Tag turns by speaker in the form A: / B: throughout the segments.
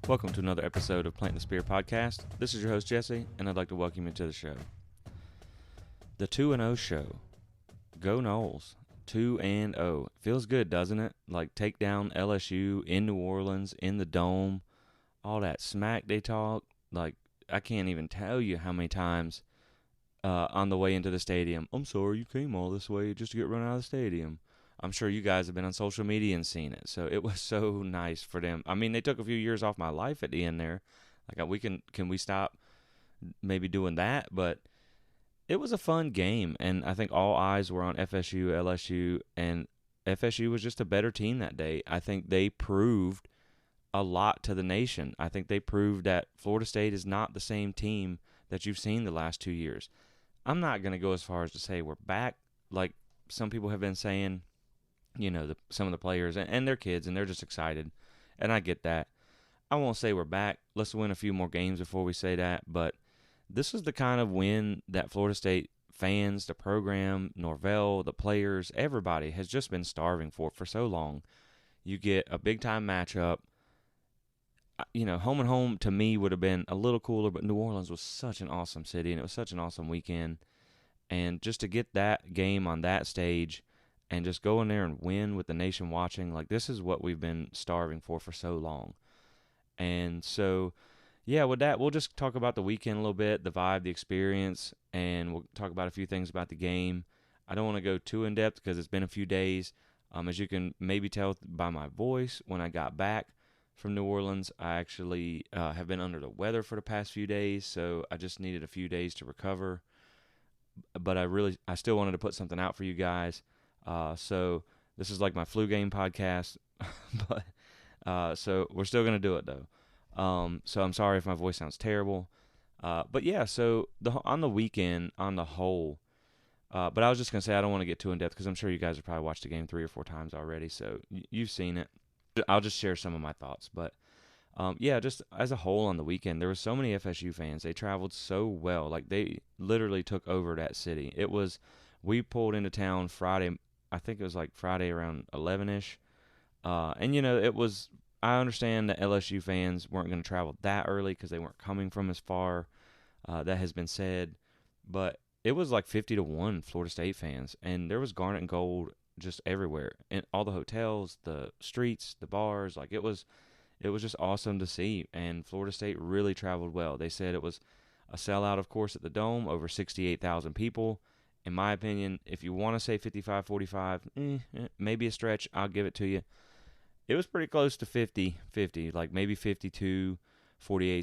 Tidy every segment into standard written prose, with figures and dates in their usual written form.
A: Welcome to another episode of Plant the Spear podcast. This is your host Jesse, and I'd like to welcome you to the show. The 2-0 show. Go Noles. 2-0. Feels good, doesn't it? Like take down LSU in New Orleans, in the Dome, all that smack they talk. Like I can't even tell you how many times on the way into the stadium, I'm sorry you came all this way just to get run out of the stadium. I'm sure you guys have been on social media and seen it. So it was so nice for them. I mean, they took a few years off my life at the end there. Like can we stop maybe doing that? But it was a fun game, and I think all eyes were on FSU, LSU, and FSU was just a better team that day. I think they proved a lot to the nation. I think they proved that Florida State is not the same team that you've seen the last 2 years. I'm not going to go as far as to say we're back like some people have been saying. Some of the players and their kids, and they're just excited, and I get that. I won't say we're back. Let's win a few more games before we say that, but this is the kind of win that Florida State fans, the program, Norvell, the players, everybody has just been starving for so long. You get a big-time matchup. Home and home to me would have been a little cooler, but New Orleans was such an awesome city, and it was such an awesome weekend. And just to get that game on that stage and just go in there and win with the nation watching, like this is what we've been starving for so long. And so, yeah, with that, we'll just talk about the weekend a little bit, the vibe, the experience, and we'll talk about a few things about the game. I don't want to go too in-depth because it's been a few days. As you can maybe tell by my voice, when I got back from New Orleans, I actually have been under the weather for the past few days, so I just needed a few days to recover. But I still wanted to put something out for you guys. So this is like my flu game podcast, but so we're still gonna do it though. So I'm sorry if my voice sounds terrible. But yeah, so on the weekend on the whole, but I was just gonna say I don't want to get too in depth because I'm sure you guys have probably watched the game 3 or 4 times already, so you've seen it. I'll just share some of my thoughts, but yeah, just as a whole on the weekend, there were so many FSU fans. They traveled so well, like they literally took over that city. We pulled into town Friday. I think it was like Friday around 11-ish. And, I understand that LSU fans weren't going to travel that early because they weren't coming from as far. That has been said. But it was like 50-1 Florida State fans. And there was garnet and gold just everywhere. In all the hotels, the streets, the bars. Like it was just awesome to see. And Florida State really traveled well. They said it was a sellout, of course, at the Dome, over 68,000 people. In my opinion, if you want to say 55-45, maybe a stretch, I'll give it to you. It was pretty close to 50-50, like maybe 52-48,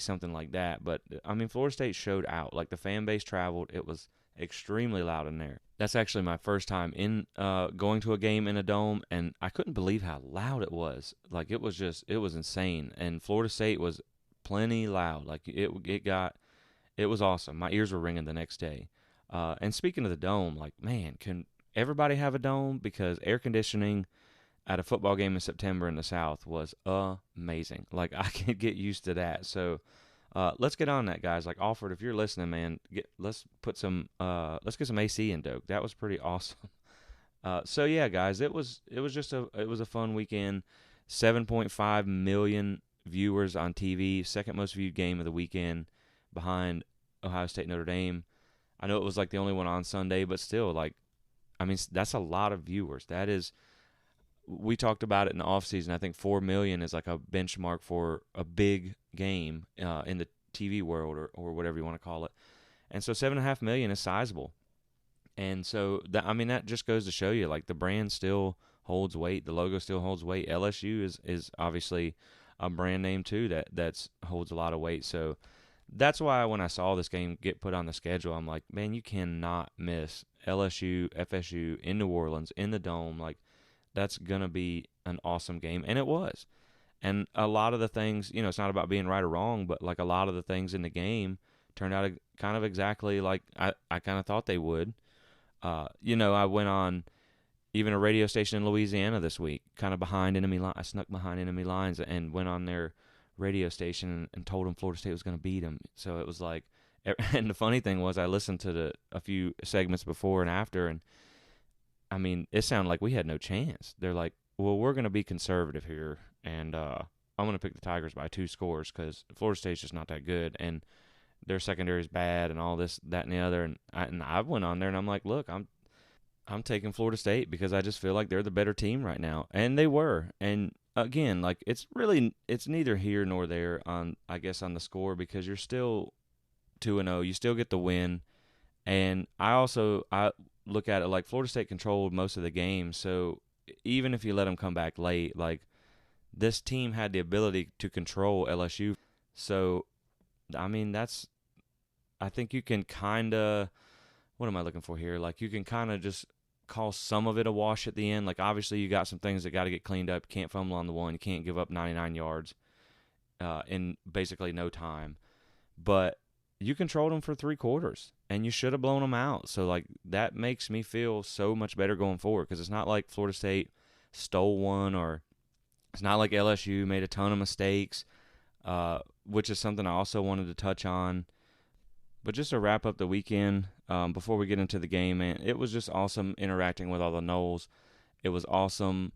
A: something like that. But, I mean, Florida State showed out. Like, the fan base traveled. It was extremely loud in there. That's actually my first time in going to a game in a dome, and I couldn't believe how loud it was. Like, it was insane. And Florida State was plenty loud. Like, it was awesome. My ears were ringing the next day. And speaking of the dome, like, man, can everybody have a dome? Because air conditioning at a football game in September in the South was amazing. Like, I can get used to that. So let's get on that, guys. Like, Alfred, if you're listening, man, let's get some AC in Doak. That was pretty awesome. So yeah, guys, it was a fun weekend. 7.5 million viewers on TV, second most viewed game of the weekend, behind Ohio State Notre Dame. I know it was like the only one on Sunday, but still, like, I mean, that's a lot of viewers. We talked about it in the offseason. I think 4 million is like a benchmark for a big game in the TV world or whatever you want to call it. And so 7.5 million is sizable. And so, that just goes to show you, like, the brand still holds weight. The logo still holds weight. LSU is obviously a brand name, too, that holds a lot of weight. So, that's why when I saw this game get put on the schedule, I'm like, man, you cannot miss LSU, FSU in New Orleans, in the Dome. Like, that's going to be an awesome game. And it was. And a lot of the things, it's not about being right or wrong, but like a lot of the things in the game turned out kind of exactly like I kind of thought they would. I went on even a radio station in Louisiana this week, kind of behind enemy line. I snuck behind enemy lines and went on their radio station and told them Florida State was going to beat them. So it was like, and the funny thing was I listened to a few segments before and after, and it sounded like we had no chance. They're like, well, we're going to be conservative here, and I'm going to pick the Tigers by 2 scores because Florida State's just not that good, and their secondary is bad, and all this, that, and the other. And I went on there, and I'm like, look, I'm taking Florida State because I just feel like they're the better team right now, and they were. And again, like it's neither here nor there on I guess on the score because you're still 2-0, you still get the win, and I look at it like Florida State controlled most of the game, so even if you let them come back late, like this team had the ability to control LSU. So I mean I think you can kind of, what am I looking for here? Like you can kind of just call some of it a wash at the end. Like obviously you got some things that got to get cleaned up. You can't fumble on the one. You can't give up 99 yards in basically no time. But you controlled them for 3 quarters, and you should have blown them out. So like that makes me feel so much better going forward because it's not like Florida State stole one, or it's not like LSU made a ton of mistakes, which is something I also wanted to touch on. But just to wrap up the weekend, before we get into the game, man, it was just awesome interacting with all the Noles. It was awesome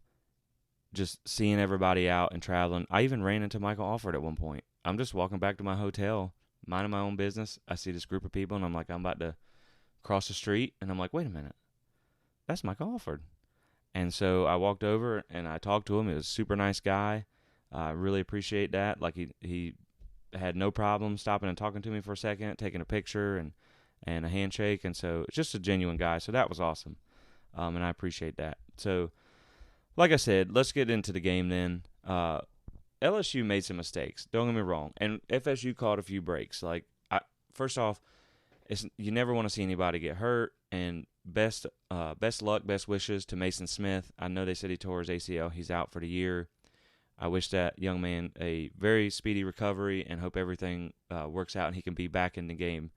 A: just seeing everybody out and traveling. I even ran into Michael Alford at one point. I'm just walking back to my hotel, minding my own business. I see this group of people, and I'm like, I'm about to cross the street, and I'm like, wait a minute, that's Michael Alford. And so I walked over and I talked to him. He was a super nice guy. I really appreciate that. Like he had no problem stopping and talking to me for a second, taking a picture and a handshake. And so it's just a genuine guy. So that was awesome. And I appreciate that. So like I said, let's get into the game then. LSU made some mistakes. Don't get me wrong. And FSU caught a few breaks. Like, first off, you never want to see anybody get hurt. And best luck, best wishes to Mason Smith. I know they said he tore his ACL. He's out for the year. I wish that young man a very speedy recovery and hope everything works out and he can be back in the game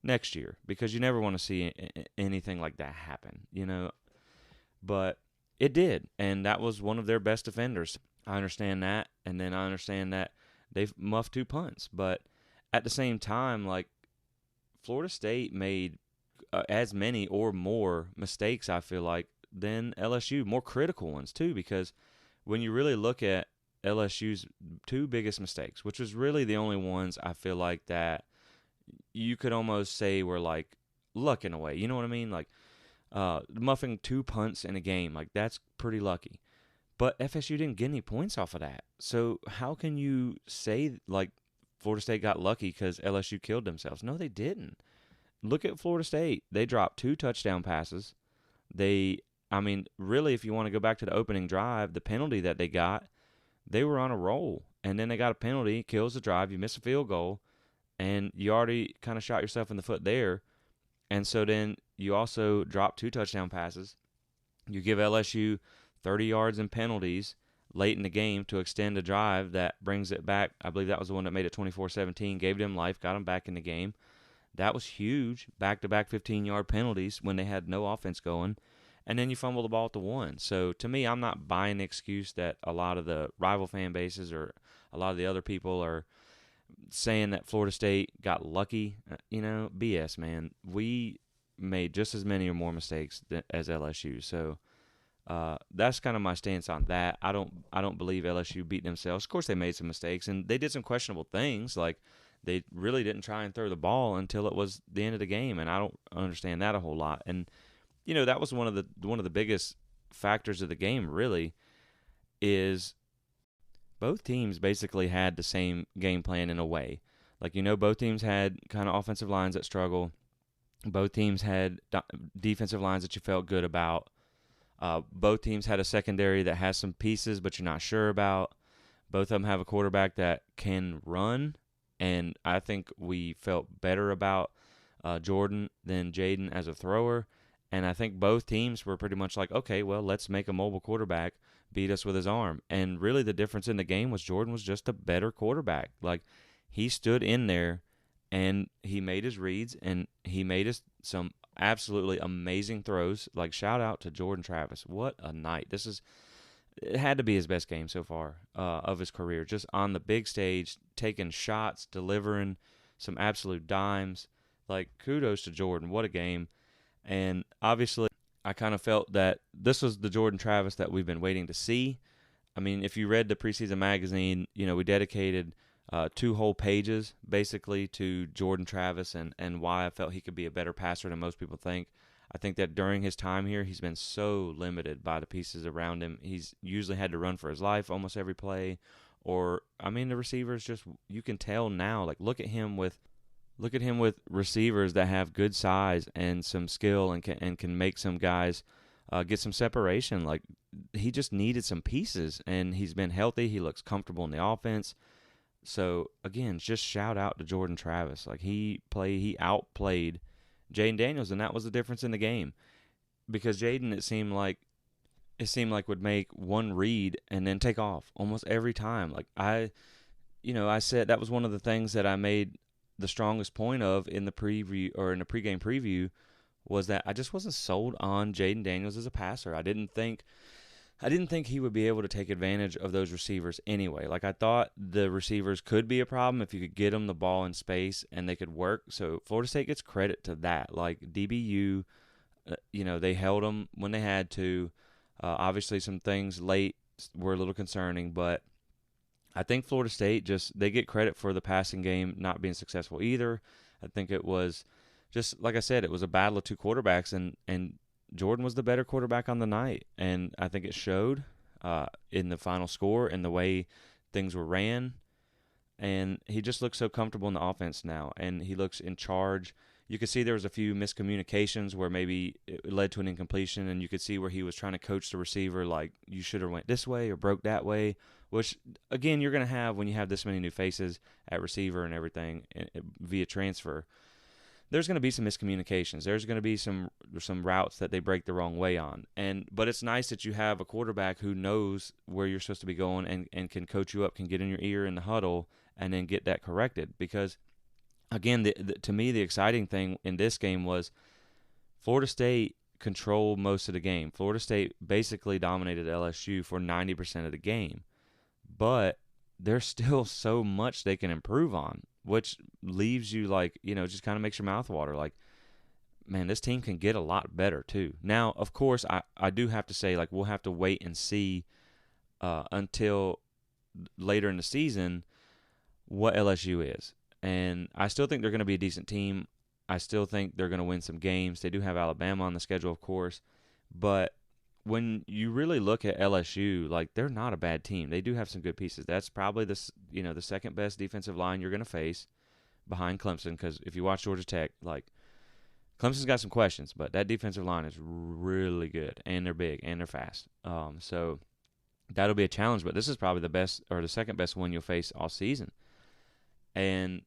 A: next year, because you never want to see anything like that happen, you know. But it did, and that was one of their best defenders. I understand that, and then I understand that they've muffed 2 punts. But at the same time, like, Florida State made as many or more mistakes, I feel like, than LSU, more critical ones too, because when you really look at LSU's 2 biggest mistakes, which was really the only ones I feel like that you could almost say were like luck in a way. You know what I mean? Like muffing 2 punts in a game, like that's pretty lucky. But FSU didn't get any points off of that. So how can you say like Florida State got lucky because LSU killed themselves? No, they didn't. Look at Florida State. They dropped 2 touchdown passes. Really, if you want to go back to the opening drive, the penalty that they got, they were on a roll. And then they got a penalty, kills the drive, you miss a field goal, and you already kind of shot yourself in the foot there. And so then you also drop 2 touchdown passes. You give LSU 30 yards in penalties late in the game to extend a drive that brings it back. I believe that was the one that made it 24-17, gave them life, got them back in the game. That was huge, back-to-back 15-yard penalties when they had no offense going. And then you fumble the ball at the 1. So to me, I'm not buying the excuse that a lot of the rival fan bases or a lot of the other people are saying that Florida State got lucky. BS, man. We made just as many or more mistakes as LSU. So that's kind of my stance on that. I don't believe LSU beat themselves. Of course, they made some mistakes, and they did some questionable things. Like, they really didn't try and throw the ball until it was the end of the game, and I don't understand that a whole lot. And that was one of the biggest factors of the game. Really, is both teams basically had the same game plan in a way. Like, both teams had kind of offensive lines that struggle. Both teams had defensive lines that you felt good about. Both teams had a secondary that has some pieces, but you're not sure about. Both of them have a quarterback that can run. And I think we felt better about Jordan than Jaden as a thrower. And I think both teams were pretty much like, okay, well, let's make a mobile quarterback beat us with his arm. And really the difference in the game was Jordan was just a better quarterback. Like, he stood in there and he made his reads and he made us some absolutely amazing throws. Like, shout out to Jordan Travis. What a night. It had to be his best game so far of his career. Just on the big stage, taking shots, delivering some absolute dimes. Like, kudos to Jordan. What a game. And obviously, I kind of felt that this was the Jordan Travis that we've been waiting to see. I mean, if you read the preseason magazine, we dedicated 2 whole pages basically to Jordan Travis and why I felt he could be a better passer than most people think. I think that during his time here, he's been so limited by the pieces around him. He's usually had to run for his life almost every play. Or, I mean, the receivers just, you can tell now, like, look at him with receivers that have good size and some skill and can make some guys get some separation. Like, he just needed some pieces, and he's been healthy. He looks comfortable in the offense. So, again, just shout out to Jordan Travis. Like, he outplayed Jaden Daniels, and that was the difference in the game. Because Jaden, it seemed like would make one read and then take off almost every time. Like, I said that was one of the things that I made the strongest point of in the preview or in the pregame preview, was that I just wasn't sold on Jaden Daniels as a passer. I didn't think he would be able to take advantage of those receivers anyway. Like, I thought the receivers could be a problem if you could get them the ball in space and they could work. So Florida State gets credit to that. Like, DBU, they held them when they had to. Obviously, some things late were a little concerning, but I think Florida State they get credit for the passing game not being successful either. I think it was just, like I said, it was a battle of 2 quarterbacks, and Jordan was the better quarterback on the night, and I think it showed in the final score and the way things were ran. And he just looks so comfortable in the offense now, and he looks in charge. You could see there was a few miscommunications where maybe it led to an incompletion, and you could see where he was trying to coach the receiver, like, you should have went this way or broke that way, which, again, you're going to have when you have this many new faces at receiver and everything via transfer. There's going to be some miscommunications. There's going to be some routes that they break the wrong way on. But it's nice that you have a quarterback who knows where you're supposed to be going and can coach you up, can get in your ear in the huddle, and then get that corrected. Because, again, to me, the exciting thing in this game was Florida State controlled most of the game. Florida State basically dominated LSU for 90% of the game. But there's still so much they can improve on, which leaves you just kind of makes your mouth water. Like, man, this team can get a lot better too. Now, of course, I do have to say, like, we'll have to wait and see until later in the season what LSU is. And I still think they're going to be a decent team. I still think they're going to win some games. They do have Alabama on the schedule, of course. But when you really look at LSU, like, they're not a bad team. They do have some good pieces. That's probably the second best defensive line you're going to face behind Clemson, because if you watch Georgia Tech, like, Clemson's got some questions, but that defensive line is really good, and they're big, and they're fast. So that'll be a challenge, but this is probably the best or the second best one you'll face all season. And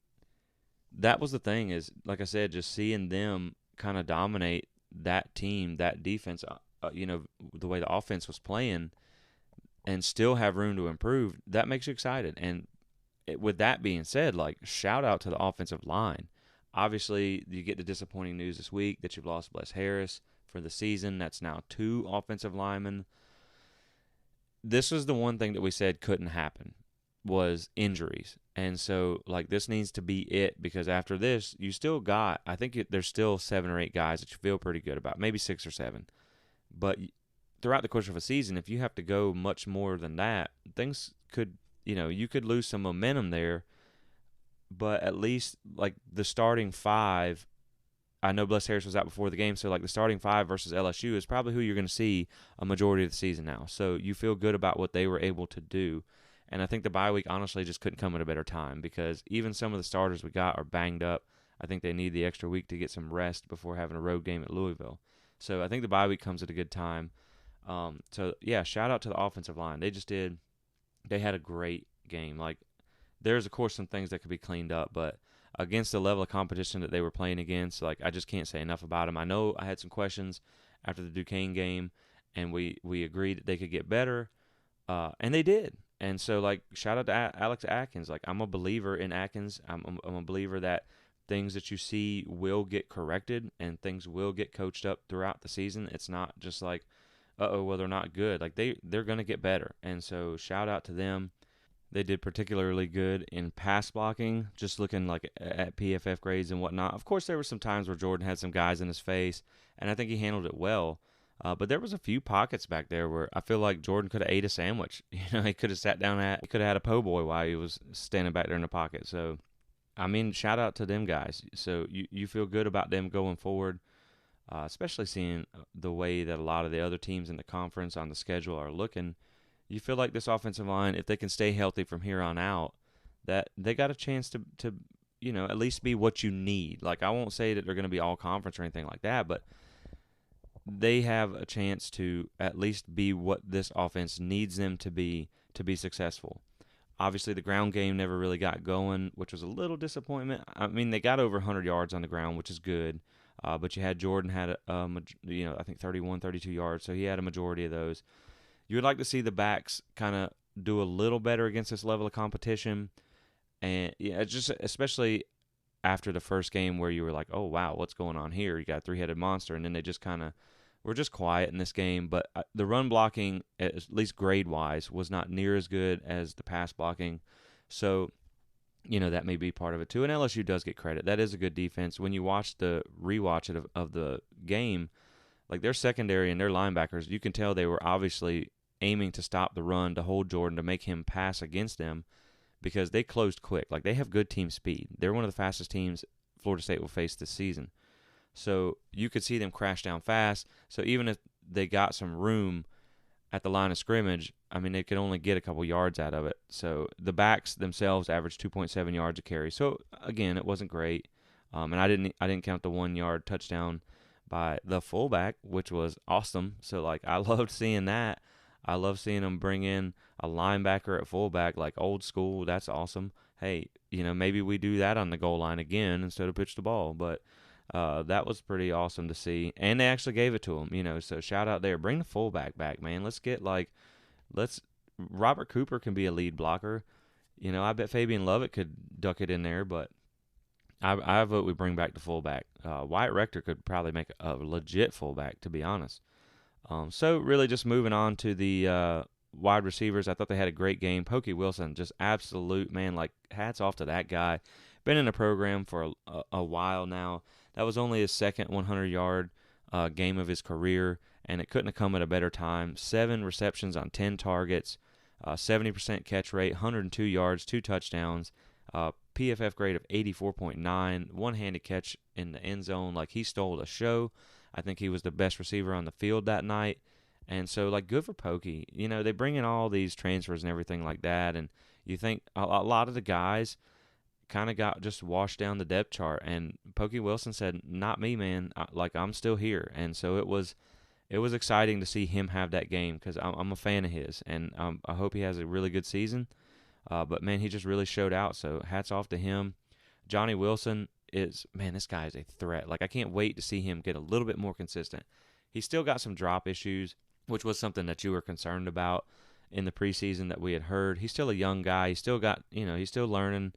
A: that was the thing is, like I said, just seeing them kind of dominate that team, that defense, the way the offense was playing, and still have room to improve, that makes you excited. And with that being said, like, shout out to the offensive line. Obviously, you get the disappointing news this week that you've lost Bless Harris for the season. That's now 2 offensive linemen. This was the one thing that we said couldn't happen, was injuries. And so, like, this needs to be it, because after this, you still got, I think there's still 7 or 8 guys that you feel pretty good about, maybe 6 or 7. But throughout the course of a season, if you have to go much more than that, things could, you could lose some momentum there. But at least, like, the starting 5, I know Bless Harris was out before the game, so, like, the starting 5 versus LSU is probably who you're going to see a majority of the season now. So you feel good about what they were able to do. And I think the bye week, honestly, just couldn't come at a better time, because even some of the starters we got are banged up. I think they need the extra week to get some rest before having a road game at Louisville. So I think the bye week comes at a good time. So, yeah, shout out to the offensive line. They had a great game. Like, there's, of course, some things that could be cleaned up, but against the level of competition that they were playing against, like, I just can't say enough about them. I know I had some questions after the Duquesne game, and we agreed that they could get better, and they did. And so, like, shout out to Alex Atkins. Like, I'm a believer in Atkins. I'm a believer that things that you see will get corrected and things will get coached up throughout the season. It's not just like, well, they're not good. Like, they're going to get better. And so shout out to them. They did particularly good in pass blocking, just looking like at PFF grades and whatnot. Of course, there were some times where Jordan had some guys in his face, and I think he handled it well. But there was a few pockets back there where I feel like Jordan could have ate a sandwich. He could have sat down he could have had a po' boy while he was standing back there in the pocket. So, I mean, shout out to them guys. So you feel good about them going forward, especially seeing the way that a lot of the other teams in the conference on the schedule are looking. You feel like this offensive line, if they can stay healthy from here on out, that they got a chance to at least be what you need. Like, I won't say that they're going to be all conference or anything like that, but they have a chance to at least be what this offense needs them to be successful. Obviously, the ground game never really got going, which was a little disappointment. I mean, they got over 100 yards on the ground, which is good. But you had Jordan had I think 31, 32 yards, so he had a majority of those. You would like to see the backs kind of do a little better against this level of competition, and yeah, just especially after the first game where you were like, oh wow, what's going on here? You got a three-headed monster, and then they just kind of were just quiet in this game. But the run blocking, at least grade-wise, was not near as good as the pass blocking, so that may be part of it too. And LSU does get credit. That is a good defense. When you watch the rewatch of the game, like their secondary and their linebackers, you can tell they were obviously aiming to stop the run, to hold Jordan, to make him pass against them, because they closed quick. Like, they have good team speed. They're one of the fastest teams Florida State will face this season. So you could see them crash down fast. So even if they got some room at the line of scrimmage, I mean, they could only get a couple yards out of it. So the backs themselves averaged 2.7 yards a carry. So again, it wasn't great. And I didn't count the 1 yard touchdown by the fullback, which was awesome. So like, I loved seeing that. I love seeing them bring in a linebacker at fullback, like old school. That's awesome. Hey, maybe we do that on the goal line again instead of pitch the ball. But that was pretty awesome to see. And they actually gave it to him, so shout out there. Bring the fullback back, man. Robert Cooper can be a lead blocker. I bet Fabian Lovett could duck it in there, but I vote we bring back the fullback. Wyatt Rector could probably make a legit fullback, to be honest. So really just moving on to the wide receivers, I thought they had a great game. Pokey Wilson, just absolute, man, like hats off to that guy. Been in the program for a while now. That was only his second 100-yard game of his career, and it couldn't have come at a better time. 7 receptions on 10 targets, 70% catch rate, 102 yards, 2 touchdowns, PFF grade of 84.9, one-handed catch in the end zone. Like, he stole the show. I think he was the best receiver on the field that night. And so, like, good for Pokey. They bring in all these transfers and everything like that, and you think a lot of the guys kind of got just washed down the depth chart. And Pokey Wilson said, not me, man. I'm still here. And so it was exciting to see him have that game, because I'm a fan of his, and I hope he has a really good season. But, man, he just really showed out, so hats off to him. Johnny Wilson this guy is a threat. Like, I can't wait to see him get a little bit more consistent. He's still got some drop issues, which was something that you were concerned about in the preseason that we had heard. He's still a young guy. He's still got, he's still learning.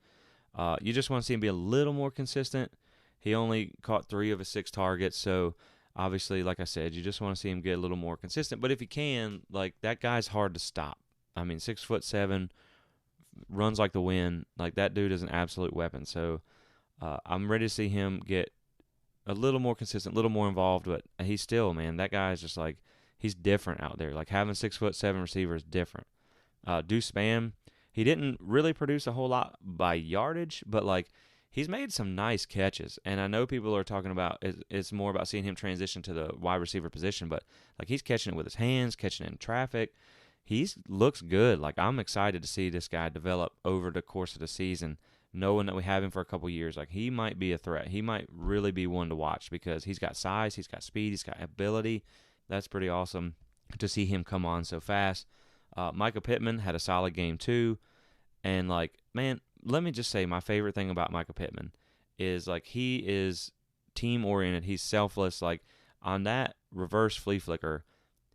A: You just want to see him be a little more consistent. He only caught 3 of his 6 targets, so obviously, like I said, you just want to see him get a little more consistent. But if he can, like, that guy's hard to stop. I mean, 6'7", runs like the wind. Like, that dude is an absolute weapon. So I'm ready to see him get a little more consistent, a little more involved. But he's still, man, that guy is just like, he's different out there. Like, having 6'7" receiver is different. Deuce Spann, he didn't really produce a whole lot by yardage, but like, he's made some nice catches. And I know people are talking about it's more about seeing him transition to the wide receiver position, but like, he's catching it with his hands, catching it in traffic. He looks good. Like, I'm excited to see this guy develop over the course of the season, knowing that we have him for a couple years. Like, he might be a threat. He might really be one to watch, because he's got size, he's got speed, he's got ability. That's pretty awesome to see him come on so fast. Micah Pittman had a solid game too. And, like, man, let me just say, my favorite thing about Micah Pittman is, like, he is team-oriented. He's selfless. Like, on that reverse flea flicker,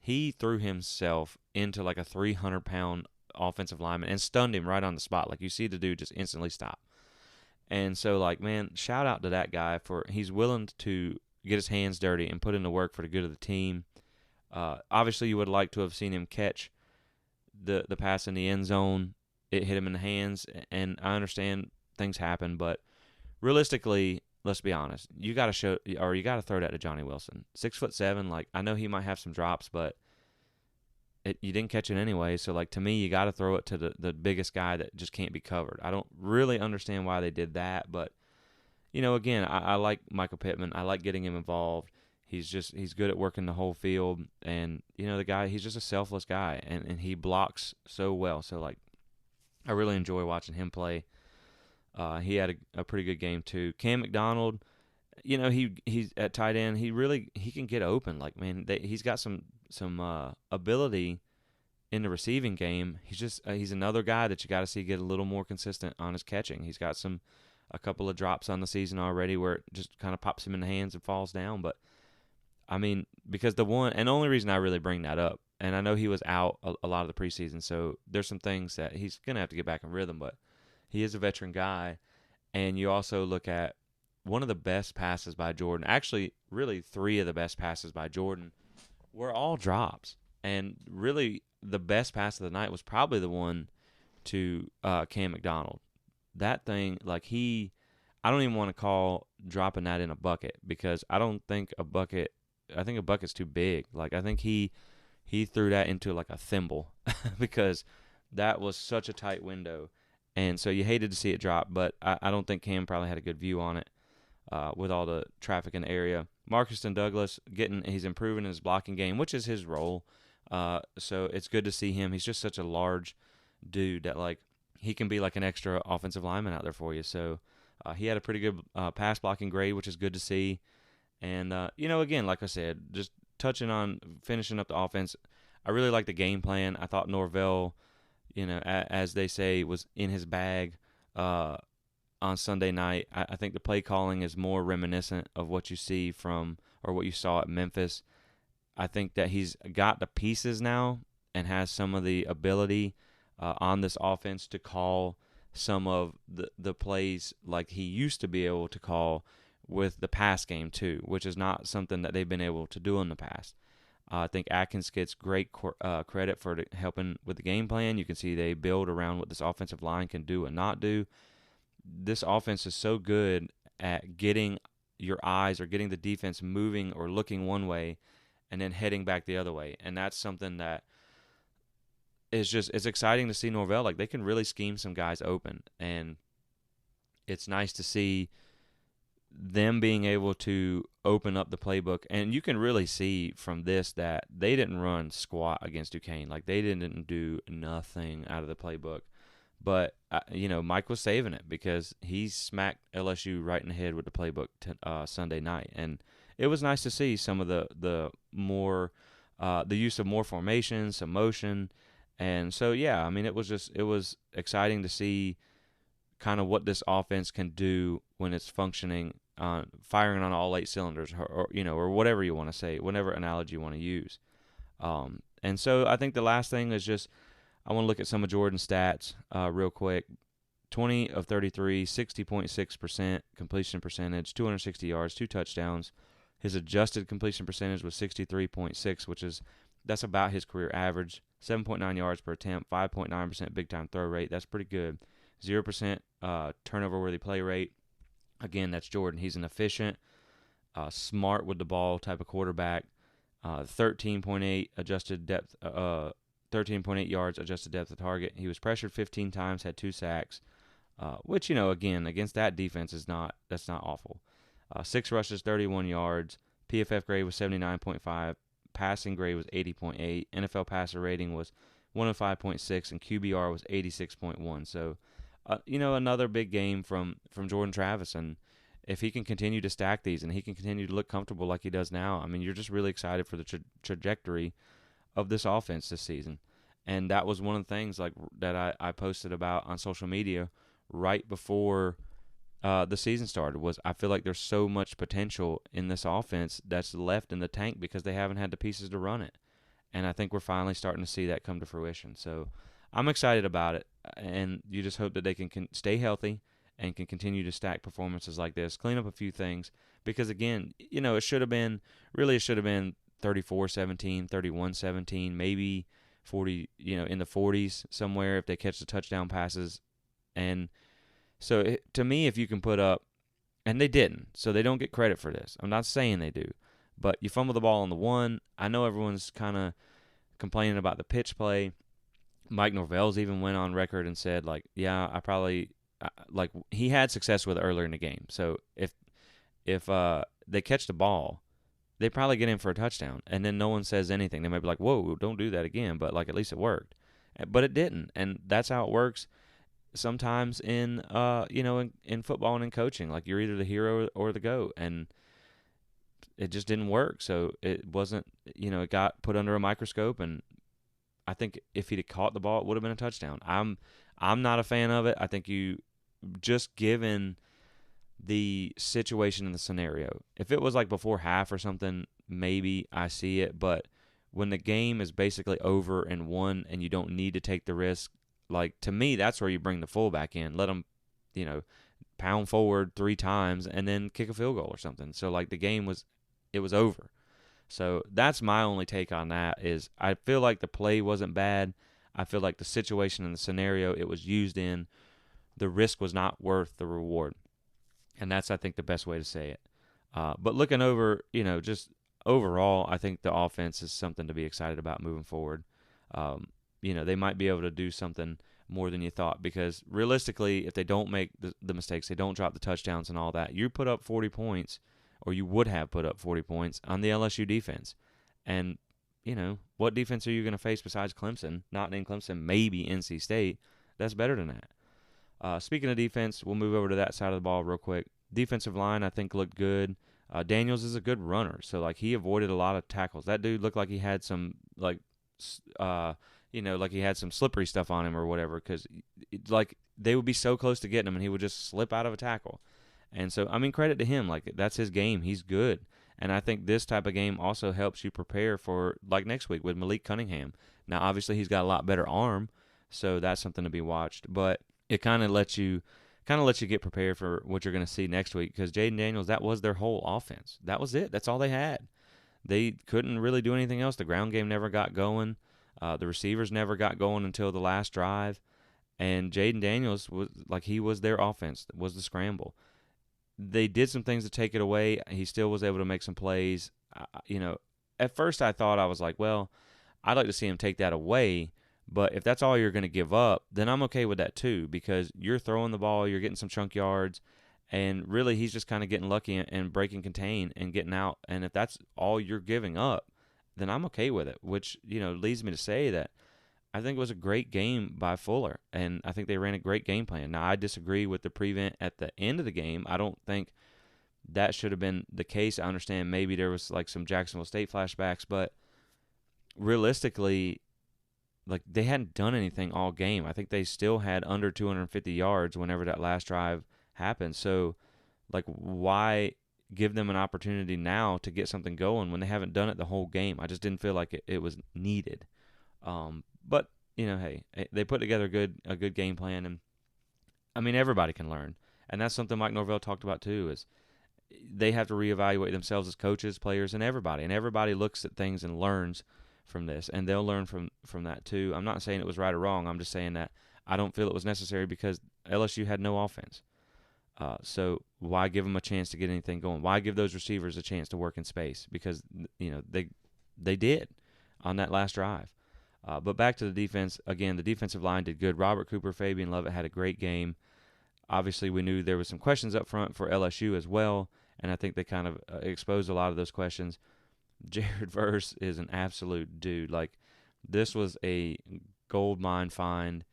A: he threw himself into, like, a 300-pound offensive lineman and stunned him right on the spot. Like, you see the dude just instantly stop. And so, like, man, shout out to that guy for he's willing to get his hands dirty and put in the work for the good of the team. Obviously, you would like to have seen him catch the pass in the end zone. It hit him in the hands, and I understand things happen, but realistically, let's be honest. You got to throw that to Johnny Wilson. 6'7". Like, I know he might have some drops, but you didn't catch it anyway. So, like, to me, you got to throw it to the biggest guy that just can't be covered. I don't really understand why they did that, but again, I like Michael Pittman. I like getting him involved. He's good at working the whole field, and the guy, he's just a selfless guy, and he blocks so well. So, like, I really enjoy watching him play. He had a pretty good game too. Cam McDonald, he's at tight end. He can get open. Like, man, he's got some ability in the receiving game. He's another guy that you got to see get a little more consistent on his catching. He's got a couple of drops on the season already where it just kind of pops him in the hands and falls down. But I mean, because the only reason I really bring that up, and I know he was out a lot of the preseason, so there's some things that he's gonna have to get back in rhythm. But he is a veteran guy, and you also look at one of the best passes by Jordan. Actually, really, three of the best passes by Jordan were all drops, and really the best pass of the night was probably the one to Cam McDonald. That thing, like, I don't even want to call dropping that in a bucket, because I think a bucket's too big. Like, I think he threw that into like a thimble because that was such a tight window. And so you hated to see it drop, but I don't think Cam probably had a good view on it with all the traffic in the area. Marcuston Douglas, he's improving in his blocking game, which is his role. So it's good to see him. He's just such a large dude that, like, he can be like an extra offensive lineman out there for you. So he had a pretty good pass blocking grade, which is good to see. And, again, like I said, just touching on finishing up the offense, I really like the game plan. I thought Norvell, as they say, was in his bag on Sunday night. I think the play calling is more reminiscent of what you see or what you saw at Memphis. I think that he's got the pieces now and has some of the ability on this offense to call some of the plays like he used to be able to call with the pass game too, which is not something that they've been able to do in the past. I think Atkins gets great credit for helping with the game plan. You can see they build around what this offensive line can do and not do. This offense is so good at getting your eyes or getting the defense moving or looking one way and then heading back the other way. And that's something that it's exciting to see Norvell. Like, they can really scheme some guys open. And it's nice to see them being able to open up the playbook. And you can really see from this that they didn't run squat against Duquesne. Like, they didn't do nothing out of the playbook. But, Mike was saving it because he smacked LSU right in the head with the playbook Sunday night. And it was nice to see some of the more the use of more formation, some motion. And so, yeah, I mean, it was exciting to see kind of what this offense can do when it's functioning, firing on all 8 cylinders, or whatever you want to say, whatever analogy you want to use. And so I think the last thing is just I want to look at some of Jordan's stats real quick. 20 of 33, 60.6% completion percentage, 260 yards, 2 touchdowns. His adjusted completion percentage was 63.6, that's about his career average. 7.9 yards per attempt, 5.9% big-time throw rate. That's pretty good. 0% turnover-worthy play rate. Again, that's Jordan. He's an efficient, smart with the ball type of quarterback. 13.8 adjusted depth, 13.8 yards adjusted depth of target. He was pressured 15 times, had 2 sacks, which, again, against that defense that's not awful. 6 rushes, 31 yards. PFF grade was 79.5. Passing grade was 80.8. NFL passer rating was 105.6, and QBR was 86.1. So, another big game from Jordan Travis. And if he can continue to stack these and he can continue to look comfortable like he does now, I mean, you're just really excited for the trajectory of this offense this season. And that was one of the things like that I posted about on social media right before the season started was I feel like there's so much potential in this offense that's left in the tank because they haven't had the pieces to run it. And I think we're finally starting to see that come to fruition. So I'm excited about it, and you just hope that they can stay healthy and can continue to stack performances like this, clean up a few things. Because, again, it should have been 34-17, 31-17, maybe 40, in the 40s somewhere if they catch the touchdown passes. And so, to me, if you can put up And they didn't, so they don't get credit for this. I'm not saying they do. But you fumble the ball on the one. I know everyone's kind of complaining about the pitch play. Mike Norvell's even went on record and said, like, yeah, I probably like he had success with it earlier in the game. So if they catch the ball, they probably get in for a touchdown, and then no one says anything. They might be like, "Whoa, don't do that again," but like at least it worked. But it didn't, and that's how it works. Sometimes in in football and in coaching, like you're either the hero or the goat, and it just didn't work. So it wasn't, it got put under a microscope, and I think if he'd have caught the ball, it would have been a touchdown. I'm not a fan of it. I think you just given the situation and the scenario. If it was like before half or something, maybe I see it. But when the game is basically over and won, and you don't need to take the risk, like to me, that's where you bring the fullback in. Let them, pound forward 3 times and then kick a field goal or something. So like the game was over. So that's my only take on that is I feel like the play wasn't bad. I feel like the situation and the scenario it was used in, the risk was not worth the reward. And that's, I think, the best way to say it. But looking over, just overall, I think the offense is something to be excited about moving forward. They might be able to do something more than you thought because realistically, if they don't make the mistakes, they don't drop the touchdowns and all that, you put up 40 points, or you would have put up 40 points on the LSU defense. And, what defense are you going to face besides Clemson? Not named Clemson, maybe NC State. That's better than that. Speaking of defense, we'll move over to that side of the ball real quick. Defensive line, I think, looked good. Daniels is a good runner, so like he avoided a lot of tackles. That dude looked like he had some like he had some slippery stuff on him or whatever, because like they would be so close to getting him and he would just slip out of a tackle. And so, I mean, credit to him. Like that's his game. He's good. And I think this type of game also helps you prepare for like next week with Malik Cunningham. Now, obviously, he's got a lot better arm, so that's something to be watched. But it kind of lets you get prepared for what you're going to see next week, because Jaden Daniels, that was their whole offense. That was it. That's all they had. They couldn't really do anything else. The ground game never got going. The receivers never got going until the last drive. And Jaden Daniels was their offense, was the scramble. They did some things to take it away. He still was able to make some plays. At first I thought, I was like, well, I'd like to see him take that away. But if that's all you're going to give up, then I'm okay with that too, because you're throwing the ball, you're getting some chunk yards, and really he's just kind of getting lucky and breaking contain and getting out. And if that's all you're giving up, then I'm okay with it, which, leads me to say that I think it was a great game by Fuller, and I think they ran a great game plan. Now, I disagree with the prevent at the end of the game. I don't think that should have been the case. I understand maybe there was like some Jacksonville State flashbacks, but realistically, like they hadn't done anything all game. I think they still had under 250 yards whenever that last drive happened. So, like, why give them an opportunity now to get something going when they haven't done it the whole game? I just didn't feel like it was needed. But hey, they put together a good game plan, and I mean everybody can learn, and that's something Mike Norvell talked about too. Is they have to reevaluate themselves as coaches, players, and everybody looks at things and learns from this, and they'll learn from that too. I'm not saying it was right or wrong. I'm just saying that I don't feel it was necessary because LSU had no offense. So why give them a chance to get anything going? Why give those receivers a chance to work in space? Because they did on that last drive. But back to the defense again. The defensive line did good. Robert Cooper, Fabian Lovett had a great game. Obviously, we knew there was some questions up front for LSU as well, and I think they kind of exposed a lot of those questions. Jared Verse is an absolute dude. Like, this was a gold mine find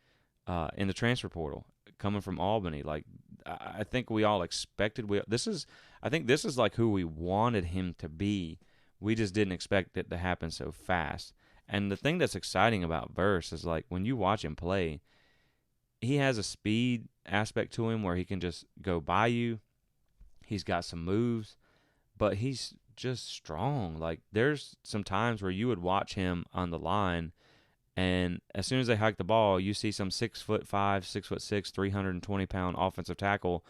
A: in the transfer portal coming from Albany. Like, I think we all expected. I think this is like who we wanted him to be. We just didn't expect it to happen so fast. And the thing that's exciting about Verse is, like, when you watch him play, he has a speed aspect to him where he can just go by you. He's got some moves, but he's just strong. Like, there's some times where you would watch him on the line, and as soon as they hike the ball, you see some 6'5", 6'6", 320-pound offensive tackle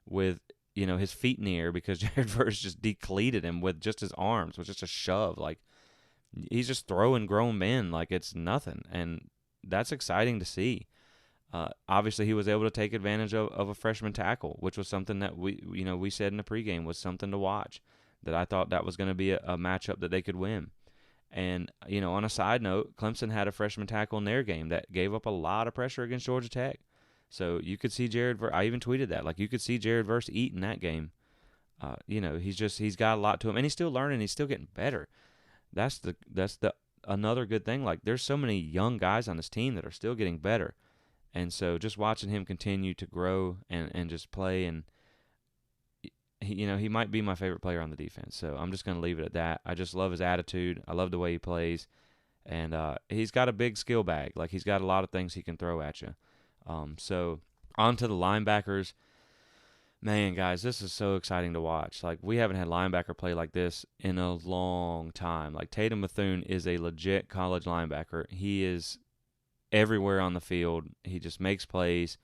A: with, his feet in the air because Jared Verse just decleated him with just his arms, with just a shove. Like, he's just throwing grown men like it's nothing, and that's exciting to see. Obviously, he was able to take advantage of a freshman tackle, which was something that we said in the pregame was something to watch. That I thought that was going to be a matchup that they could win. And, on a side note, Clemson had a freshman tackle in their game that gave up a lot of pressure against Georgia Tech. So you could see I even tweeted that. Like, you could see Jared Verse eat in that game. He's got a lot to him, and he's still learning. He's still getting better. That's the another good thing. Like, there's so many young guys on this team that are still getting better. And so just watching him continue to grow and just play, and he might be my favorite player on the defense. So I'm just going to leave it at that. I just love his attitude. I love the way he plays. And he's got a big skill bag. Like, he's got a lot of things he can throw at you. So on to the linebackers. Man, guys, this is so exciting to watch. Like, we haven't had linebacker play like this in a long time. Like, Tatum Bethune is a legit college linebacker. He is everywhere on the field. He just makes plays.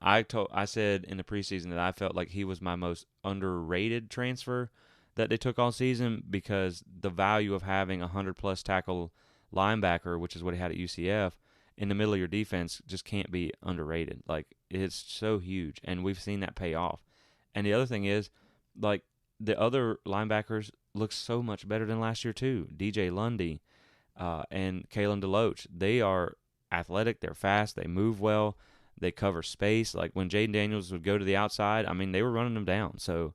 A: I said in the preseason that I felt like he was my most underrated transfer that they took all season, because the value of having a 100-plus tackle linebacker, which is what he had at UCF, in the middle of your defense just can't be underrated. Like, it's so huge, and we've seen that pay off. And the other thing is, like, the other linebackers look so much better than last year too. DJ Lundy and Kalen DeLoach, they are athletic, they're fast, they move well, they cover space. Like, when Jaden Daniels would go to the outside, I mean, they were running them down. So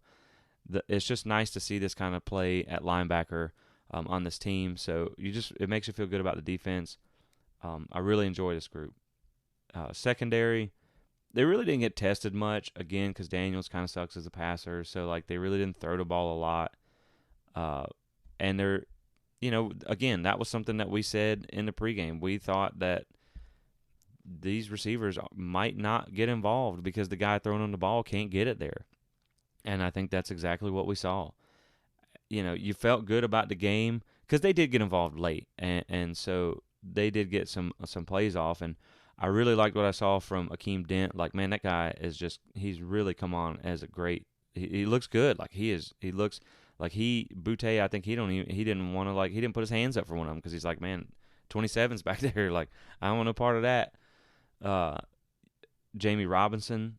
A: it's just nice to see this kind of play at linebacker on this team. So it makes you feel good about the defense. I really enjoy this group. Secondary, they really didn't get tested much, again, because Daniels kind of sucks as a passer. So, like, they really didn't throw the ball a lot. And they're, again, that was something that we said in the pregame. We thought that these receivers might not get involved because the guy throwing them the ball can't get it there. And I think that's exactly what we saw. You felt good about the game because they did get involved late. And so they did get some plays off. And I really liked what I saw from Akeem Dent. Like, man, that guy he's really come on as a great, he looks good. Like, he looks like Butte, I think he didn't want to, like, he didn't put his hands up for one of them because he's like, man, 27's back there. Like, I don't want no part of that. Jamie Robinson,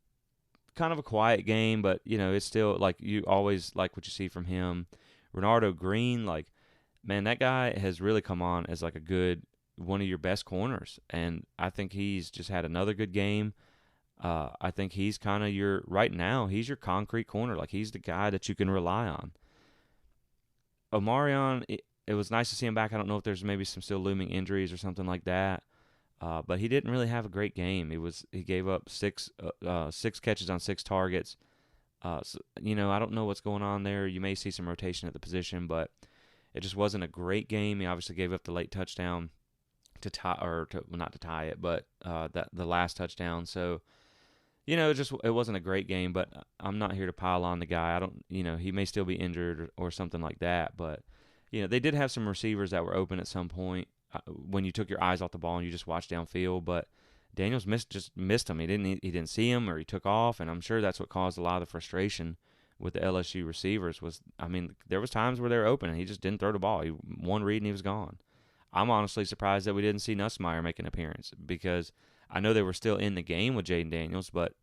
A: kind of a quiet game, but, it's still, like, you always like what you see from him. Renardo Green, like, man, that guy has really come on as, like, one of your best corners, and I think he's just had another good game. I think he's kind of right now, he's your concrete corner. Like, he's the guy that you can rely on. Omarion, it was nice to see him back. I don't know if there's maybe some still looming injuries or something like that. But he didn't really have a great game. He gave up six catches on 6 targets. I don't know what's going on there. You may see some rotation at the position, but it just wasn't a great game. He obviously gave up the late touchdown to tie, not to tie it, but the last touchdown. So, it wasn't a great game. But I'm not here to pile on the guy. I don't, he may still be injured or something like that. But they did have some receivers that were open at some point. When you took your eyes off the ball and you just watched downfield, but Daniels missed him. He didn't see him, or he took off, and I'm sure that's what caused a lot of the frustration with the LSU receivers. There was times where they were open and he just didn't throw the ball. He one read and he was gone. I'm honestly surprised that we didn't see Nussmeier make an appearance, because I know they were still in the game with Jaden Daniels, but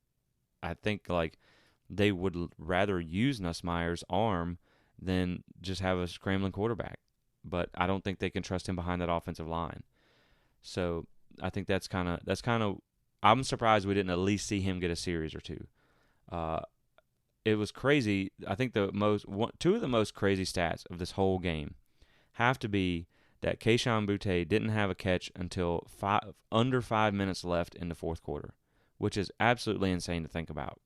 A: I think, like, they would rather use Nussmeier's arm than just have a scrambling quarterback. But I don't think they can trust him behind that offensive line. So I think that's kind of. I'm surprised we didn't at least see him get a series or two. It was crazy. I think two of the most crazy stats of this whole game have to be that Kayshon Boutte didn't have a catch until under 5 minutes left in the fourth quarter, which is absolutely insane to think about.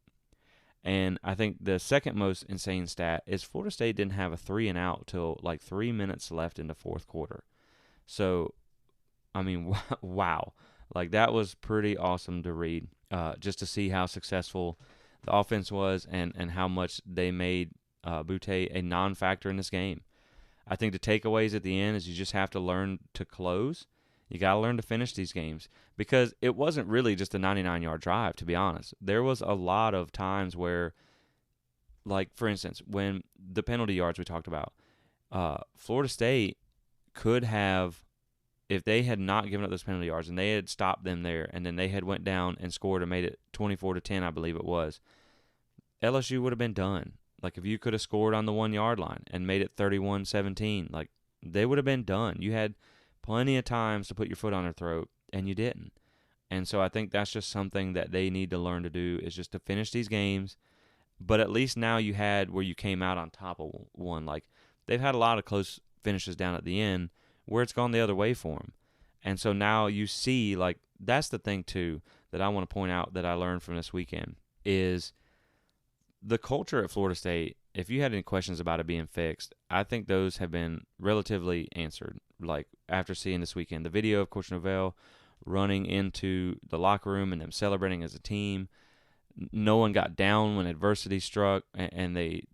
A: And I think the second most insane stat is Florida State didn't have a 3-and-out till like 3 minutes left in the fourth quarter. So, wow. Like, that was pretty awesome to read, just to see how successful the offense was and how much they made Boutte a non-factor in this game. I think the takeaways at the end is you just have to learn to close. You got to learn to finish these games, because it wasn't really just a 99-yard drive, to be honest. There was a lot of times where, like, for instance, when the penalty yards we talked about, Florida State could have if they had not given up those penalty yards and they had stopped them there, and then they had went down and scored and made it 24-10, I believe it was, LSU would have been done. Like, if you could have scored on the 1 yard line and made it 31-17, like, they would have been done. You had plenty of times to put your foot on their throat, and you didn't. And so I think that's just something that they need to learn to do, is just to finish these games. But at least now you had where you came out on top of one. Like, they've had a lot of close finishes down at the end where it's gone the other way for them. And so now you see, like, that's the thing, too, that I want to point out that I learned from this weekend is the culture at Florida State. If you had any questions about it being fixed, I think those have been relatively answered. Like, after seeing this weekend, the video of Coach Novell running into the locker room and them celebrating as a team. No one got down when adversity struck, and they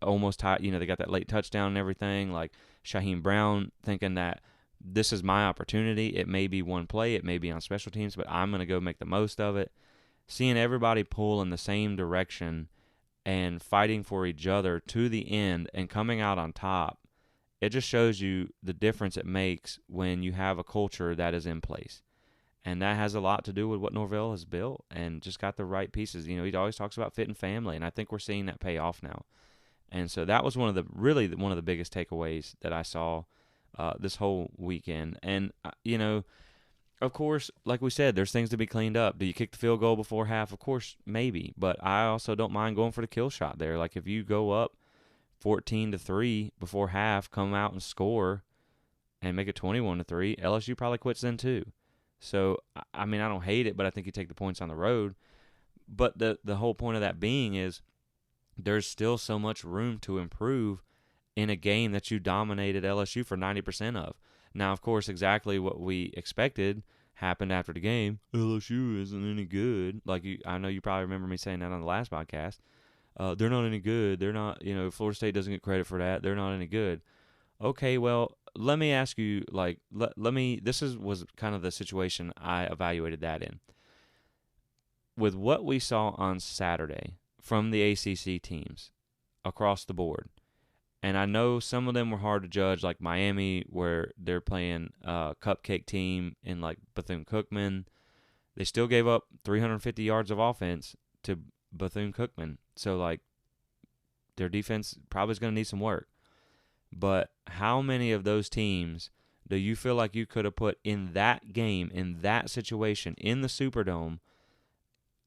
A: almost tied, they got that late touchdown and everything. Like, Shaheem Brown thinking that this is my opportunity. It may be one play, it may be on special teams, but I'm going to go make the most of it. Seeing everybody pull in the same direction and fighting for each other to the end and coming out on top, it just shows you the difference it makes when you have a culture that is in place. And that has a lot to do with what Norvell has built and just got the right pieces. He always talks about fit and family, and I think we're seeing that pay off now. And so that was one of the biggest takeaways that I saw this whole weekend. And, of course, like we said, there's things to be cleaned up. Do you kick the field goal before half? Of course, maybe. But I also don't mind going for the kill shot there. Like, if you go up 14-3 before half, come out and score and make it 21-3, LSU probably quits then too. So, I mean, I don't hate it, but I think you take the points on the road. But the whole point of that being is there's still so much room to improve in a game that you dominated LSU for 90% of. Now, of course, exactly what we expected happened after the game. LSU isn't any good. I know you probably remember me saying that on the last podcast. They're not any good. They're not, Florida State doesn't get credit for that. They're not any good. Okay, well, let me ask you, was kind of the situation I evaluated that in. With what we saw on Saturday from the ACC teams across the board, and I know some of them were hard to judge, like Miami, where they're playing a cupcake team in, like, Bethune-Cookman. They still gave up 350 yards of offense to Bethune-Cookman. So, like, their defense probably is going to need some work. But how many of those teams do you feel like you could have put in that game, in that situation, in the Superdome?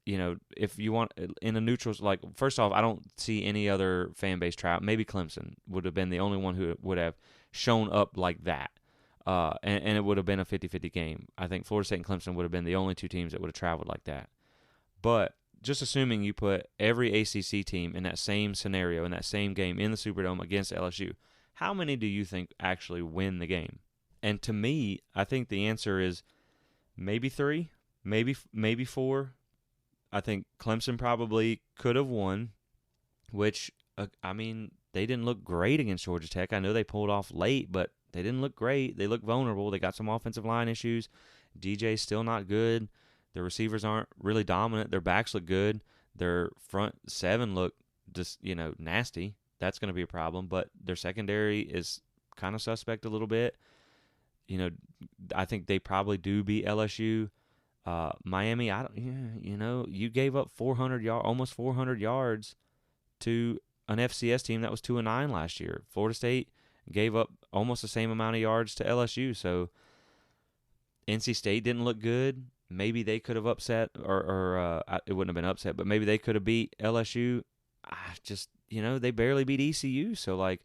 A: If you want, in a neutral, like, first off, I don't see any other fan base tryout. Maybe Clemson would have been the only one who would have shown up like that. And it would have been a 50-50 game. I think Florida State and Clemson would have been the only two teams that would have traveled like that. But just assuming you put every ACC team in that same scenario, in that same game, in the Superdome against LSU, how many do you think actually win the game? And to me, I think the answer is maybe 3, maybe 4. I think Clemson probably could have won, which, they didn't look great against Georgia Tech. I know they pulled off late, but they didn't look great. They looked vulnerable. They got some offensive line issues. DJ's still not good. Their receivers aren't really dominant. Their backs look good. Their front 7 look just, nasty. That's going to be a problem. But their secondary is kind of suspect a little bit. I think they probably do beat LSU. Miami, you gave up almost 400 yards to an FCS team that was 2-9 last year. Florida State gave up almost the same amount of yards to LSU. So NC State didn't look good. Maybe they could have upset, or it wouldn't have been upset, but maybe they could have beat LSU. They barely beat ECU. So, like,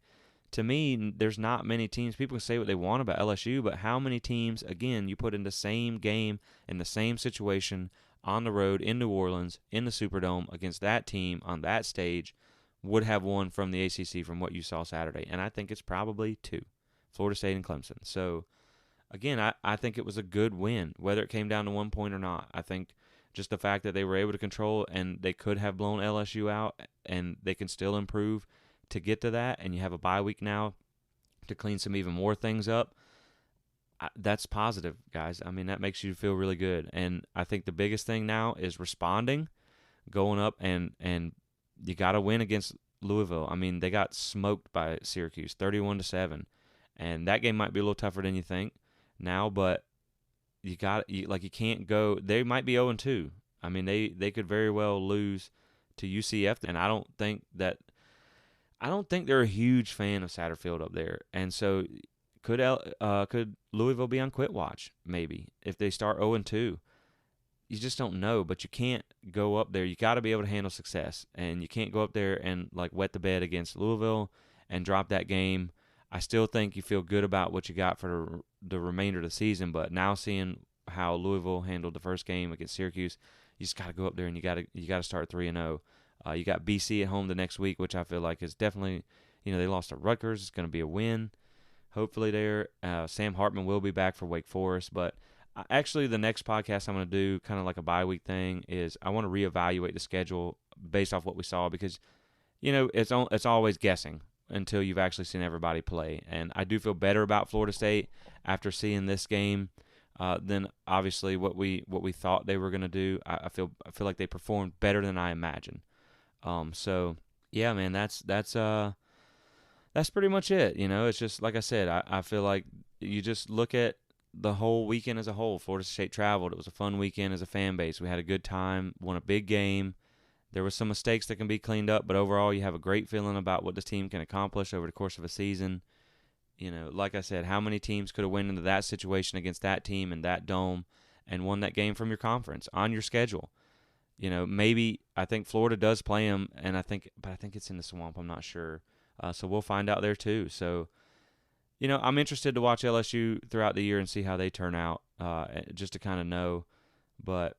A: to me, there's not many teams. People can say what they want about LSU, but how many teams, again, you put in the same game, in the same situation, on the road, in New Orleans, in the Superdome, against that team on that stage, would have won from the ACC from what you saw Saturday? And I think it's probably 2, Florida State and Clemson. So, again, I think it was a good win, whether it came down to 1 point or not. I think just the fact that they were able to control, and they could have blown LSU out, and they can still improve to get to that, and you have a bye week now to clean some even more things up. That's positive, guys. That makes you feel really good. And I think the biggest thing now is responding, going up, and you got to win against Louisville. They got smoked by Syracuse, 31-7. And that game might be a little tougher than you think. now, but you can't go. They might be 0-2. I mean, they could very well lose to UCF, and I don't think they're a huge fan of Satterfield up there, and so could Louisville be on quit watch maybe if they start 0-2? You just don't know, but you can't go up there. You got to be able to handle success, and you can't go up there and like wet the bed against Louisville and drop that game. I still think you feel good about what you got for the remainder of the season, but now seeing how Louisville handled the first game against Syracuse, you just got to go up there and you got to start 3-0. You got BC at home the next week, which I feel like is definitely, they lost to Rutgers. It's going to be a win, hopefully there. Sam Hartman will be back for Wake Forest, but actually, the next podcast I'm going to do, kind of like a bye-week thing, is I want to reevaluate the schedule based off what we saw because, it's always guessing until you've actually seen everybody play. And I do feel better about Florida State after seeing this game than obviously what we thought they were going to do. I feel like they performed better than I imagined. So yeah, man, that's pretty much it. It's just like I said. I feel like you just look at the whole weekend as a whole. Florida State traveled. It was a fun weekend as a fan base. We had a good time, won a big game. There were some mistakes that can be cleaned up, but overall you have a great feeling about what this team can accomplish over the course of a season. Like I said, how many teams could have went into that situation against that team in that dome and won that game from your conference on your schedule? Maybe I think Florida does play them, but I think it's in the Swamp. I'm not sure. So we'll find out there too. So, I'm interested to watch LSU throughout the year and see how they turn out, just to kind of know. But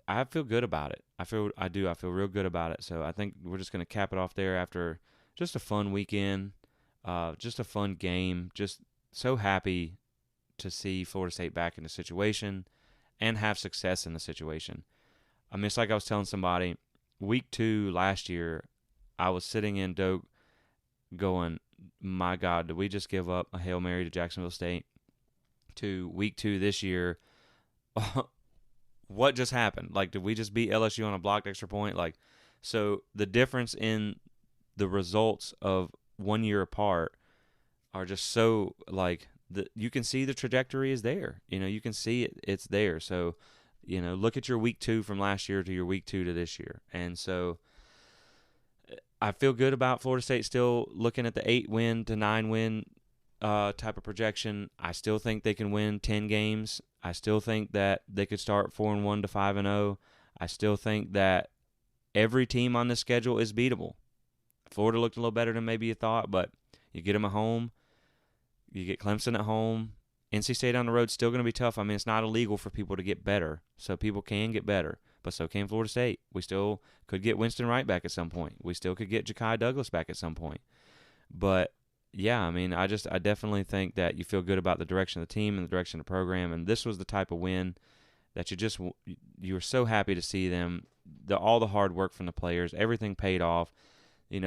A: I feel good about it. I feel real good about it. So I think we're just going to cap it off there after just a fun weekend, just a fun game. Just so happy to see Florida State back in the situation and have success in the situation. I mean, it's like I was telling somebody, week 2 last year, I was sitting in Doak going, my God, did we just give up a Hail Mary to Jacksonville State? To week 2 this year, what just happened? Like, did we just beat LSU on a blocked extra point? Like, so the difference in the results of 1 year apart are just so, like, you can see the trajectory is there. You can see it's there. So, look at your week 2 from last year to your week 2 to this year. And so I feel good about Florida State still looking at the 8-win to 9-win type of projection. I still think they can win 10 games. I still think that they could start 4-1 to 5-0. I still think that every team on this schedule is beatable. Florida looked a little better than maybe you thought, but you get them at home. You get Clemson at home. NC State on the road is still going to be tough. I mean, it's not illegal for people to get better, so people can get better. But so can Florida State. We still could get Winston Wright back at some point. We still could get Ja'Kai Douglas back at some point. But, yeah, I mean, I definitely think that you feel good about the direction of the team and the direction of the program. And this was the type of win that you were so happy to see them, all the hard work from the players, everything paid off.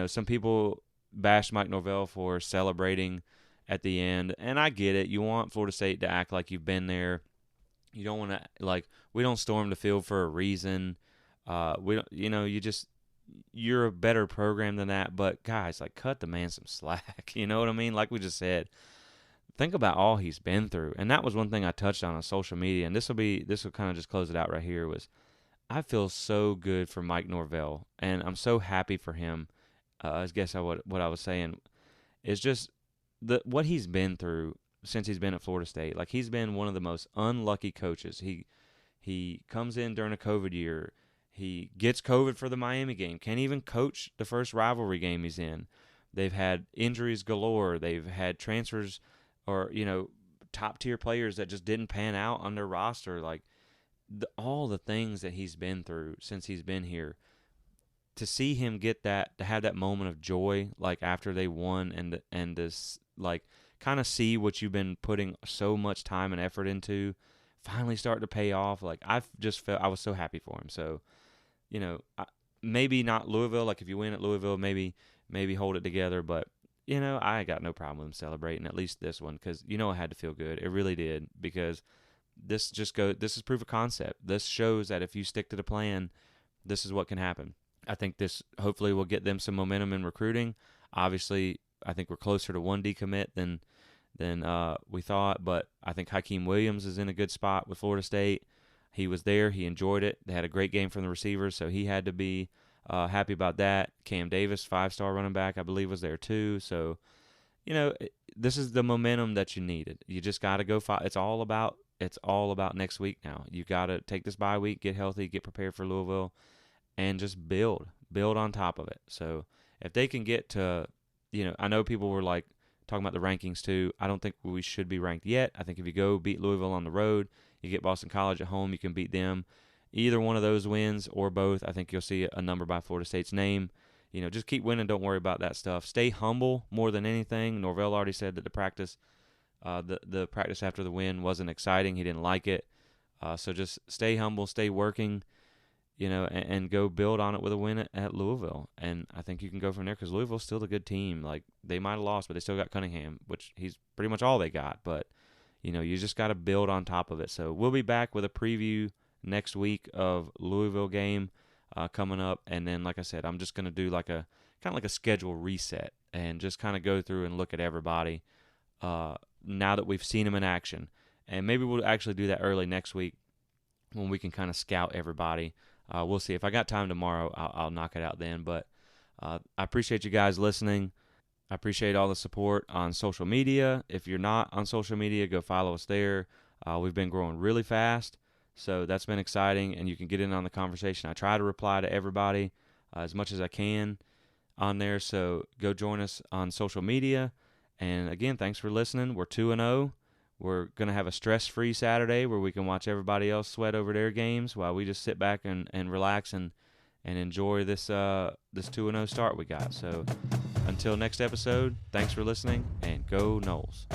A: Some people bashed Mike Norvell for celebrating at the end, and I get it. You want Florida State to act like you've been there. You don't want to, we don't storm the field for a reason. We don't, you're a better program than that. But guys, cut the man some slack. You know what I mean? Like we just said, think about all he's been through. And that was one thing I touched on social media. And this will kind of just close it out right here. Was I feel so good for Mike Norvell, and I'm so happy for him. I guess what I was saying is just what he's been through since he's been at Florida State. Like, he's been one of the most unlucky coaches. He comes in during a COVID year. He gets COVID for the Miami game. Can't even coach the first rivalry game he's in. They've had injuries galore. They've had transfers or, top-tier players that just didn't pan out on their roster. Like, all the things that he's been through since he's been here. To see him get that, to have that moment of joy, after they won and this, kind of see what you've been putting so much time and effort into finally start to pay off. I just felt I was so happy for him. So, maybe not Louisville. If you win at Louisville, maybe hold it together. But, I got no problem with him celebrating at least this one because, I had to feel good. It really did, because this is proof of concept. This shows that if you stick to the plan, this is what can happen. I think this hopefully will get them some momentum in recruiting. Obviously, I think we're closer to one decommit than than we thought. But I think Hakeem Williams is in a good spot with Florida State. He was there. He enjoyed it. They had a great game from the receivers, so he had to be happy about that. Cam Davis, 5-star running back, I believe, was there too. So, this is the momentum that you needed. You just got to go fight. It's all about next week now. You got to take this bye week, get healthy, get prepared for Louisville, and just build on top of it. So if they can get to, I know people were like talking about the rankings too. I don't think we should be ranked yet. I think if you go beat Louisville on the road, you get Boston College at home, you can beat them. Either one of those wins or both, I think you'll see a number by Florida State's name. Just keep winning. Don't worry about that stuff. Stay humble more than anything. Norvell already said that the practice after the win wasn't exciting. He didn't like it. So just stay humble, stay working, and go build on it with a win at Louisville. And I think you can go from there because Louisville's still a good team. Like, they might have lost, but they still got Cunningham, which he's pretty much all they got. But, you just got to build on top of it. So we'll be back with a preview next week of Louisville game coming up. And then, like I said, I'm just going to do kind of like a schedule reset and just kind of go through and look at everybody now that we've seen them in action. And maybe we'll actually do that early next week when we can kind of scout everybody. We'll see. If I got time tomorrow, I'll knock it out then. But I appreciate you guys listening. I appreciate all the support on social media. If you're not on social media, go follow us there. We've been growing really fast, so that's been exciting, and you can get in on the conversation. I try to reply to everybody as much as I can on there, so go join us on social media. And again, thanks for listening. We're 2-0. We're going to have a stress-free Saturday where we can watch everybody else sweat over their games while we just sit back and relax and enjoy this 2-0 start we got. So until next episode, thanks for listening, and go Noles.